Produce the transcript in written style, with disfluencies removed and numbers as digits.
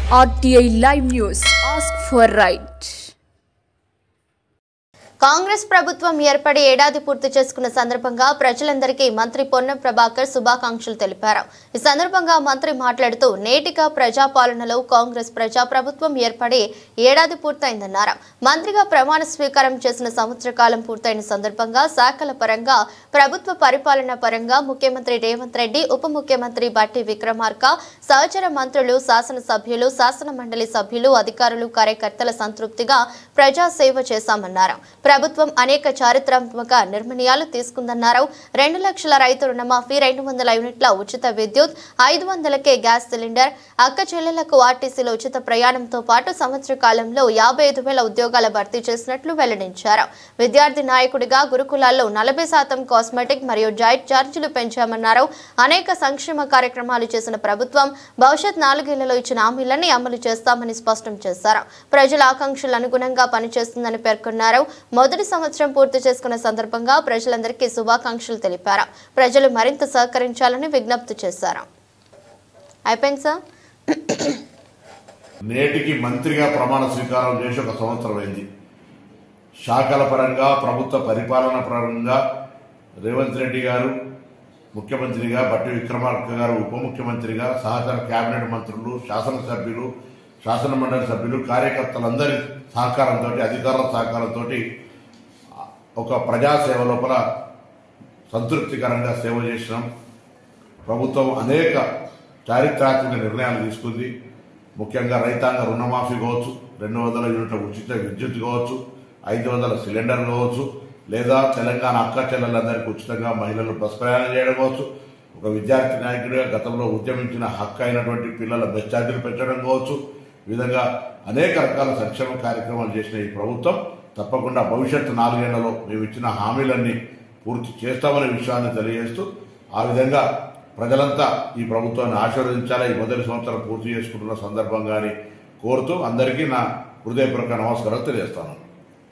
RTI Live News. Ask for right. Congress ప్రభుత్వం ఏర్పడి ఏడాది పూర్తి చేసుకున్న సందర్భంగా ప్రజలందరికీ మంత్రి పొన్నం ప్రభాకర్ శుభాకాంక్షలు తెలిపారు. ఈ సందర్భంగా మంత్రి మాట్లాడుతూ నేటిగా ప్రజాపాలనలో కాంగ్రెస్ ప్రజాప్రభుత్వం ఏర్పడి ఏడాది పూర్తయిందన్నారు. మంత్రిగా ప్రమాణ స్వీకారం చేసిన సంవత్సర కాలం పూర్తయిన సందర్భంగా శాఖల పరంగా ప్రభుత్వ పరిపాలన పరంగా ముఖ్యమంత్రి రేవంత్ రెడ్డి, ఉప ముఖ్యమంత్రి బట్టి విక్రమార్క, సహచర మంత్రులు, శాసనసభ్యులు, శాసన మండలి సభ్యులు, అధికారులు, కార్యకర్తల సంతృప్తిగా ప్రజాసేవ చేశామన్నారు. ప్రభుత్వం అనేక చారిత్రాత్మక నిర్ణయాలు తీసుకుందన్నారు. 2 లక్షల రైతు రుణమాఫీ, 200 యూనిట్ల ఉచిత విద్యుత్, 500కే గ్యాస్ సిలిండర్, అక్క చెల్లెలకు ఆర్టీసీలో ఉచిత ప్రయాణంతో పాటు సంవత్సర కాలంలో 55,000 ఉద్యోగాల భర్తీ చేసినట్లు వెల్లడించారు. విద్యార్థి నాయకుడిగా గురుకులాల్లో 40% కాస్మెటిక్ మరియు డైట్ ఛార్జీలు పెంచామన్నారు. అనేక సంక్షేమ కార్యక్రమాలు చేసిన ప్రభుత్వం భవిష్యత్ 4 ఏళ్లలో ఇచ్చిన హామీలన్నీ అమలు చేస్తామని స్పష్టం చేశారు. ప్రజల ఆకాంక్షలు అనుగుణంగా పనిచేస్తుందని పేర్కొన్నారు. మొదటి సంవత్సరం పూర్తి చేసుకున్న సందర్భంగా ప్రజలందరికీ శుభాకాంక్షలు తెలిపారు. ప్రజలు మరింత సహకరించాలని విజ్ఞప్తి చేశారు. అయిపోయింది సార్. నేటికి మంత్రిగా ప్రమాణ స్వీకారం చేసి 1 సంవత్సరం అయింది. శాఖల పరంగా, ప్రభుత్వ పరిపాలన పరంగా రేవంత్ రెడ్డి గారు ముఖ్యమంత్రిగా, బట్టి విక్రమార్క గారు ఉప ముఖ్యమంత్రిగా, సహచర కేబినెట్ మంత్రులు, శాసనసభ్యులు, శాసన మండలి సభ్యులు, కార్యకర్తలందరి సహకారంతో, అధికారుల సహకారంతో ఒక ప్రజాసేవ లోపల సంతృప్తికరంగా సేవ చేసినాం. ప్రభుత్వం అనేక చారిత్రాత్మక నిర్ణయాలు తీసుకుంది. ముఖ్యంగా రైతాంగ రుణమాఫీ కావచ్చు, 200 యూనిట్ల ఉచిత విద్యుత్ కావచ్చు, 500 సిలిండర్ కావచ్చు, లేదా తెలంగాణ అక్క చెల్లెలందరికీ ఉచితంగా మహిళలు బస్ ప్రయాణం చేయడం కావచ్చు, ఒక విద్యార్థి నాయకుడిగా గతంలో ఉద్యమించిన హక్కు అయినటువంటి పిల్లల బస్ ఛార్జీలు పెంచడం కావచ్చు, ఈ విధంగా అనేక రకాల సంక్షేమ కార్యక్రమాలు చేసిన ఈ ప్రభుత్వం తప్పకుండా భవిష్యత్తు 4 ఏళ్లలో మేము ఇచ్చిన హామీలన్నీ పూర్తి చేస్తామనే విషయాన్ని తెలియజేస్తూ, ఆ విధంగా ప్రజలంతా ఈ ప్రభుత్వాన్ని ఆశీర్వదించాలని ఈ మొదటి సంవత్సరం పూర్తి చేసుకుంటున్న సందర్భంగాని కోరుతూ అందరికీ నా హృదయపూర్వక నమస్కారాలు తెలియజేస్తాను.